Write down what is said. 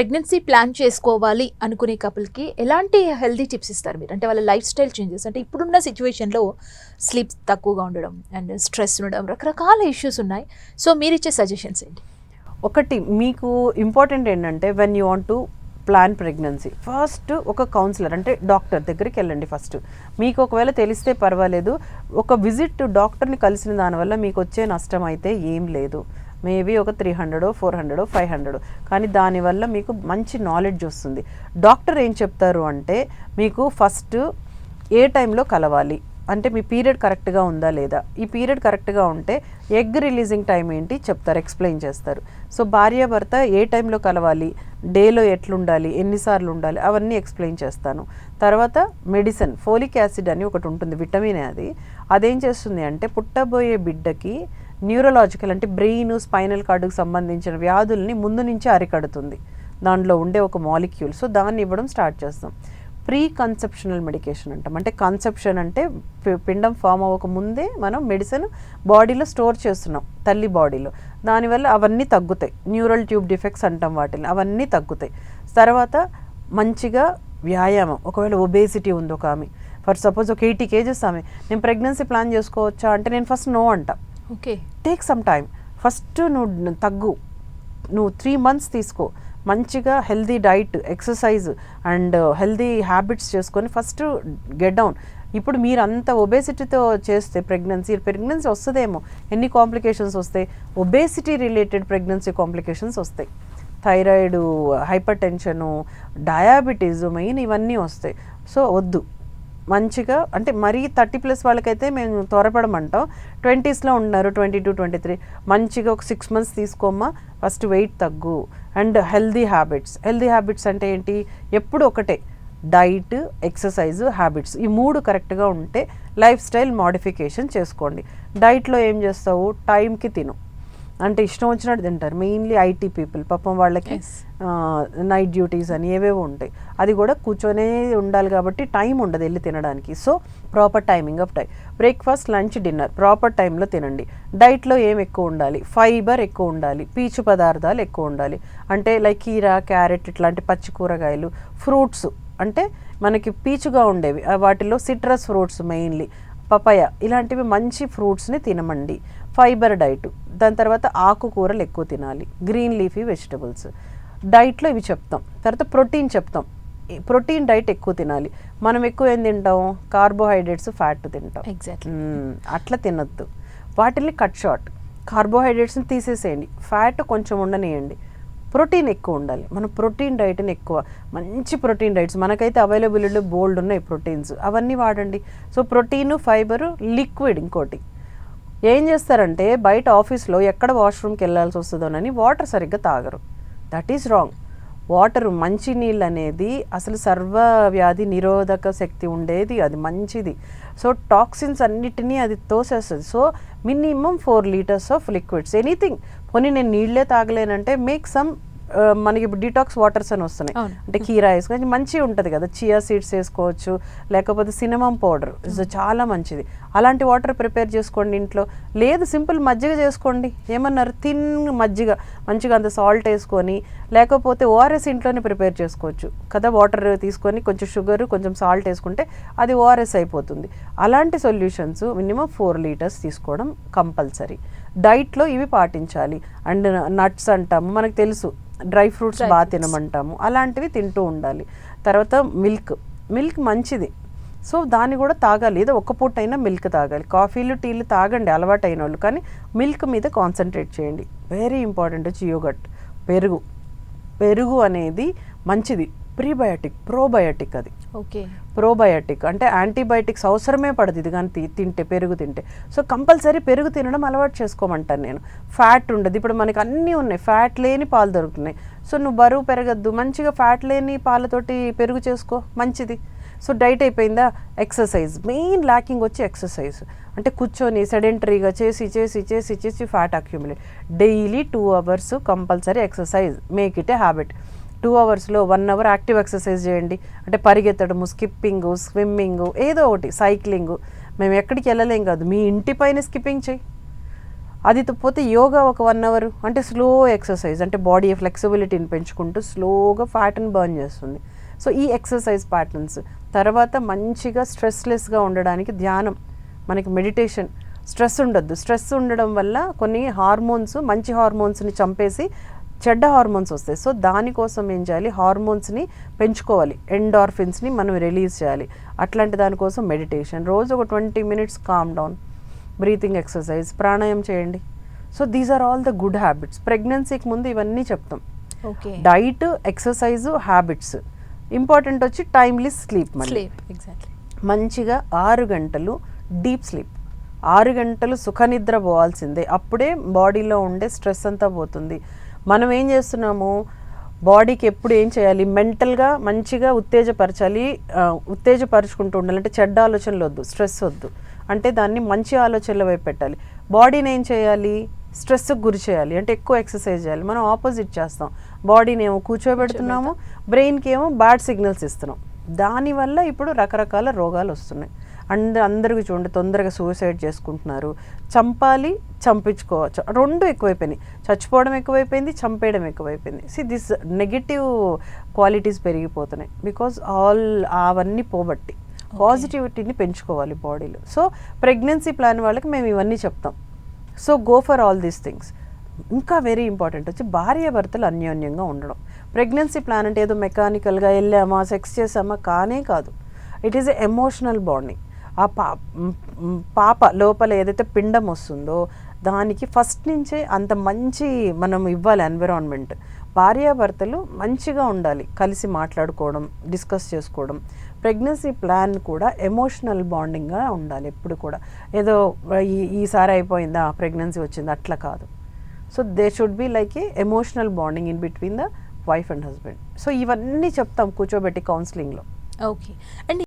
Pregnancy plan చేసుకోవాలి అనుకునే కపుల్కి ఎలాంటి హెల్తీ టిప్స్ ఇస్తారు మీరు? అంటే వాళ్ళ లైఫ్ స్టైల్ చేంజెస్, అంటే ఇప్పుడున్న సిచ్యువేషన్లో స్లీప్ తక్కువగా ఉండడం అండ్ స్ట్రెస్ ఉండడం, రకరకాల ఇష్యూస్ ఉన్నాయి. సో మీరు ఇచ్చే సజెషన్స్ ఏంటి? ఒకటి మీకు ఇంపార్టెంట్ ఏంటంటే, when you want to plan pregnancy, first ఒక కౌన్సిలర్ అంటే డాక్టర్ దగ్గరికి వెళ్ళండి. ఫస్ట్ మీకు ఒకవేళ తెలిస్తే పర్వాలేదు, ఒక విజిట్ డాక్టర్ని కలిసిన దానివల్ల మీకు వచ్చే నష్టం అయితే ఏం లేదు. మేబీ ఒక 300 400 500, కానీ దానివల్ల మీకు మంచి నాలెడ్జ్ వస్తుంది. డాక్టర్ ఏం చెప్తారు అంటే, మీకు ఫస్ట్ ఏ టైంలో కలవాలి, అంటే మీ పీరియడ్ కరెక్ట్గా ఉందా లేదా, ఈ పీరియడ్ కరెక్ట్గా ఉంటే ఎగ్ రిలీజింగ్ టైం ఏంటి చెప్తారు, ఎక్స్ప్లెయిన్ చేస్తారు. సో భార్యాభర్త ఏ టైంలో కలవాలి, డేలో ఎట్లుండాలి, ఎన్నిసార్లు ఉండాలి, అవన్నీ ఎక్స్ప్లెయిన్ చేస్తాను. తర్వాత మెడిసిన్, ఫోలిక్ యాసిడ్ అని ఒకటి ఉంటుంది, విటమిన్. అదేం చేస్తుంది అంటే, పుట్టబోయే బిడ్డకి న్యూరలాజికల్ అంటే బ్రెయిన్, స్పైనల్ కార్డుకు సంబంధించిన వ్యాధుల్ని ముందు నుంచి అరికడుతుంది, దాంట్లో ఉండే ఒక మాలిక్యూల్. సో దాన్ని ఇవ్వడం స్టార్ట్ చేస్తాం. ప్రీ కన్సెప్షనల్ మెడికేషన్ అంటాం. అంటే కన్సెప్షన్ అంటే పిండం ఫామ్ అవ్వక ముందే మనం మెడిసిన్ బాడీలో స్టోర్ చేస్తున్నాం, తల్లి బాడీలో. దానివల్ల అవన్నీ తగ్గుతాయి. న్యూరల్ ట్యూబ్ డిఫెక్ట్స్ అంటాం వాటిని, అవన్నీ తగ్గుతాయి. తర్వాత మంచిగా వ్యాయామం. ఒకవేళ ఒబేసిటీ ఉంది ఒక ఆమె, ఫర్ సపోజ్ ఒక 80 kgs ఆమె, నేను ప్రెగ్నెన్సీ ప్లాన్ చేసుకోవచ్చా అంటే, నేను ఫస్ట్ నో అంట. Okay, take some time. First నువ్వు తగ్గు, నువ్వు 3 months తీసుకో, మంచిగా healthy diet, exercise and healthy habits చేసుకొని ఫస్ట్ గెట్ డౌన్. ఇప్పుడు మీరు అంత ఒబేసిటీతో చేస్తే ప్రెగ్నెన్సీ వస్తుందేమో, ఎన్ని కాంప్లికేషన్స్ వస్తాయి. ఒబేసిటీ రిలేటెడ్ ప్రెగ్నెన్సీ కాంప్లికేషన్స్ వస్తాయి. Thyroid, hyper tension, diabetes main, ఇవన్నీ వస్తాయి. సో వద్దు. మంచిగా అంటే మరీ 30+ వాళ్ళకైతే మేము త్వరపడమంటాం. 20sలో ఉన్నారు, 22 23, మంచిగా ఒక 6 months తీసుకోమ్మా, ఫస్ట్ వెయిట్ తగ్గు. అండ్ హెల్దీ హ్యాబిట్స్ అంటే ఏంటి, ఎప్పుడు ఒకటే డైట్, ఎక్సర్సైజ్, హ్యాబిట్స్, ఈ 3 కరెక్ట్గా ఉంటే లైఫ్ స్టైల్ మోడిఫికేషన్ చేసుకోండి. డైట్లో ఏం చేస్తావు, టైంకి తిను. అంటే ఇష్టం వచ్చినట్టు తింటారు, మెయిన్లీ ఐటీ పీపుల్. పాపం వాళ్ళకి నైట్ డ్యూటీస్ అని ఏవేవో ఉంటాయి, అది కూడా కూర్చొనే ఉండాలి కాబట్టి టైం ఉండదు వెళ్ళి తినడానికి. So proper timing of time, breakfast, lunch, dinner proper టైంలో తినండి. డైట్లో ఏం ఎక్కువ ఉండాలి, ఫైబర్ ఎక్కువ ఉండాలి, పీచు పదార్థాలు ఎక్కువ ఉండాలి. అంటే లైక్ కీరా, క్యారెట్ ఇట్లాంటి పచ్చి కూరగాయలు, ఫ్రూట్స్ అంటే మనకి పీచుగా ఉండేవి, వాటిలో సిట్రస్ ఫ్రూట్స్ మెయిన్లీ, పపాయ, ఇలాంటివి మంచి ఫ్రూట్స్ని తినమండి. Fibre diet. దాని తర్వాత ఆకుకూరలు ఎక్కువ తినాలి, గ్రీన్ లీఫీ వెజిటబుల్స్. డైట్లో ఇవి చెప్తాం. తర్వాత ప్రోటీన్ చెప్తాం, ప్రోటీన్ డైట్ ఎక్కువ తినాలి. మనం ఎక్కువ ఏం తింటాం, కార్బోహైడ్రేట్స్, ఫ్యాట్ తింటాం. ఎగ్జాక్ట్లీ. అట్లా తినొద్దు. వాటిని కట్ షార్ట్, కార్బోహైడ్రేట్స్ని తీసేసేయండి, ఫ్యాట్ కొంచెం ఉండనియండి, ప్రోటీన్ ఎక్కువ ఉండాలి. మనం ప్రోటీన్ డైట్ని ఎక్కువ, మంచి ప్రోటీన్ డైట్స్ మనకైతే అవైలబిలిటీ బోల్డ్ ఉన్నాయి ప్రోటీన్స్, అవన్నీ వాడండి. So protein, fibre, liquid. ఇంకోటి ఏం చేస్తారంటే, బయట ఆఫీస్లో ఎక్కడ వాష్రూమ్కి వెళ్ళాల్సి వస్తుందోనని వాటర్ సరిగ్గా తాగరు. That is wrong. వాటర్, మంచి నీళ్ళు అనేది అసలు సర్వవ్యాధి నిరోధక శక్తి ఉండేది, అది మంచిది. సో టాక్సిన్స్ అన్నిటినీ అది తోసేస్తుంది. So minimum 4 liters of liquids, anything. పోనీ నేను నీళ్ళే తాగలేనంటే మేక్ సమ్, మనకి ఇప్పుడు డిటాక్స్ వాటర్స్ అని వస్తున్నాయి, అంటే కీరా వేసుకొని మంచిగా ఉంటుంది కదా, చియా సీడ్స్ వేసుకోవచ్చు, లేకపోతే సినమమ్ పౌడర్ చాలా మంచిది, అలాంటి వాటర్ ప్రిపేర్ చేసుకోండి ఇంట్లో. లేదు సింపుల్ మజ్జిగ చేసుకోండి, ఏమన్నారు, థిన్ మజ్జిగ, మంచిగా అంత సాల్ట్ వేసుకొని, లేకపోతే ఓఆర్ఎస్ ఇంట్లోనే ప్రిపేర్ చేసుకోవచ్చు కదా, వాటర్ తీసుకొని కొంచెం షుగర్, కొంచెం సాల్ట్ వేసుకుంటే అది ఓఆర్ఎస్ అయిపోతుంది. అలాంటి సొల్యూషన్స్ మినిమం 4 liters తీసుకోవడం కంపల్సరీ. డైట్లో ఇవి పాటించాలి. అండ్ నట్స్ అంటాము, మనకు తెలుసు, డ్రై ఫ్రూట్స్ బాగా తినమంటాము, అలాంటివి తింటూ ఉండాలి. తర్వాత మిల్క్ మంచిది, సో దాన్ని కూడా తాగాలి. ఏదో ఒక్క పూట అయినా మిల్క్ తాగాలి. కాఫీలు, టీలు తాగండి అలవాటు అయిన వాళ్ళు, కానీ మిల్క్ మీద కాన్సన్ట్రేట్ చేయండి. వెరీ ఇంపార్టెంట్ వచ్చి యోగట్, పెరుగు అనేది మంచిది, ప్రీబయోటిక్, ప్రోబయోటిక్. అది ఓకే, ప్రోబయోటిక్ అంటే యాంటీబయోటిక్స్ అవసరమే పడదు ఇది కానీ తింటే, పెరుగు తింటే. సో కంపల్సరీ పెరుగు తినడం అలవాటు చేసుకోమంటాను నేను. ఫ్యాట్ ఉండదు, ఇప్పుడు మనకి అన్నీ ఉన్నాయి, ఫ్యాట్ లేని పాలు దొరుకుతున్నాయి. సో నువ్వు బరువు పెరగద్దు, మంచిగా ఫ్యాట్ లేని పాలతోటి పెరుగు చేసుకో, మంచిది. సో డైట్ అయిపోయిందా, ఎక్సర్సైజ్. మెయిన్ ల్యాకింగ్ వచ్చి ఎక్సర్సైజ్. అంటే కూర్చొని సెడెంటరీగా చేసి fat accumulate. Daily 2 hours compulsory exercise, make it a habit. 2 hours 1 hour active exercise చేయండి. అంటే పరిగెత్తడము, స్కిప్పింగ్, స్విమ్మింగ్, ఏదో ఒకటి, సైక్లింగ్. మేము ఎక్కడికి వెళ్ళలేం కాదు, మీ ఇంటి పైన స్కిప్పింగ్ చేయి. అది పోతే యోగా ఒక 1 అవర్, అంటే స్లో ఎక్సర్సైజ్, అంటే బాడీ ఫ్లెక్సిబిలిటీని పెంచుకుంటూ స్లోగా ఫ్యాట్ని బర్న్ చేస్తుంది. సో ఈ ఎక్సర్సైజ్ ప్యాటర్న్స్ తర్వాత మంచిగా స్ట్రెస్లెస్గా ఉండడానికి ధ్యానం, మనకి మెడిటేషన్. స్ట్రెస్ ఉండొద్దు, స్ట్రెస్ ఉండడం వల్ల కొన్ని హార్మోన్స్, మంచి హార్మోన్స్ని చంపేసి చెడ్డ హార్మోన్స్ వస్తాయి. సో దానికోసం ఏం చేయాలి, హార్మోన్స్ని పెంచుకోవాలి, ఎండార్ఫిన్స్ని మనం రిలీజ్ చేయాలి. అట్లాంటి దానికోసం మెడిటేషన్, రోజు ఒక 20 minutes calm down, breathing exercise, pranayama చేయండి. So these are all the good habits. ప్రెగ్నెన్సీకి ముందు ఇవన్నీ చెప్తాం. Okay, diet, exercise, habits. Important వచ్చి టైమ్లీ స్లీప్. మళ్ళీ ఎగ్జాక్ట్లీ మంచిగా 6 గంటలు డీప్ స్లీప్, 6 గంటలు సుఖనిద్ర పోవాల్సిందే. అప్పుడే బాడీలో ఉండే స్ట్రెస్ అంతా పోతుంది. మనం ఏం చేస్తున్నాము, బాడీకి ఎప్పుడు ఏం చేయాలి, మెంటల్గా మంచిగా ఉత్తేజపరచాలి, ఉత్తేజపరుచుకుంటూ ఉండాలి. అంటే చెడ్డ ఆలోచనలు వద్దు, స్ట్రెస్ వద్దు, అంటే దాన్ని మంచి ఆలోచనల వైపు పెట్టాలి. బాడీని ఏం చేయాలి, స్ట్రెస్కి గురి చేయాలి, అంటే ఎక్కువ ఎక్సర్సైజ్ చేయాలి. మనం ఆపోజిట్ చేస్తాం, బాడీని ఏమో కూర్చోబెడుతున్నాము, బ్రెయిన్కి ఏమో బ్యాడ్ సిగ్నల్స్ ఇస్తున్నాం. దానివల్ల ఇప్పుడు రకరకాల రోగాలు వస్తున్నాయి. అందరికీ చూడండి, తొందరగా సూసైడ్ చేసుకుంటున్నారు. చంపాలి, చంపించుకోవచ్చు, రెండు ఎక్కువైపోయినాయి. చచ్చిపోవడం ఎక్కువైపోయింది, చంపేయడం ఎక్కువైపోయింది. దిస్ నెగిటివ్ క్వాలిటీస్ పెరిగిపోతున్నాయి. బికాజ్ అవన్నీ పోబట్టి పాజిటివిటీని పెంచుకోవాలి బాడీలో. సో ప్రెగ్నెన్సీ ప్లాన్ వాళ్ళకి మేము ఇవన్నీ చెప్తాం. So go for all these things. ఇంకా వెరీ ఇంపార్టెంట్ వచ్చి భార్యాభర్తలు అన్యోన్యంగా ఉండడం. ప్రెగ్నెన్సీ ప్లాన్ అంటే ఏదో మెకానికల్గా వెళ్ళామా, సెక్స్ చేసామా కానే కాదు. It is a emotional bonding. ఆ పాప లోపల ఏదైతే పిండం వస్తుందో దానికి ఫస్ట్ నుంచే అంత మంచి మనం ఇవ్వాలి ఎన్విరాన్మెంట్. భార్యాభర్తలు మంచిగా ఉండాలి, కలిసి మాట్లాడుకోవడం, డిస్కస్ చేసుకోవడం. ప్రెగ్నెన్సీ ప్లాన్ కూడా ఎమోషనల్ బాండింగ్గా ఉండాలి ఎప్పుడు కూడా. ఏదో ఈసారి అయిపోయిందా, ప్రెగ్నెన్సీ వచ్చింది అట్లా కాదు. So they should be like A emotional bonding in between the wife and husband. So ఇవన్నీ చెప్తాం కూర్చోబెట్టి కౌన్సిలింగ్లో. Okay and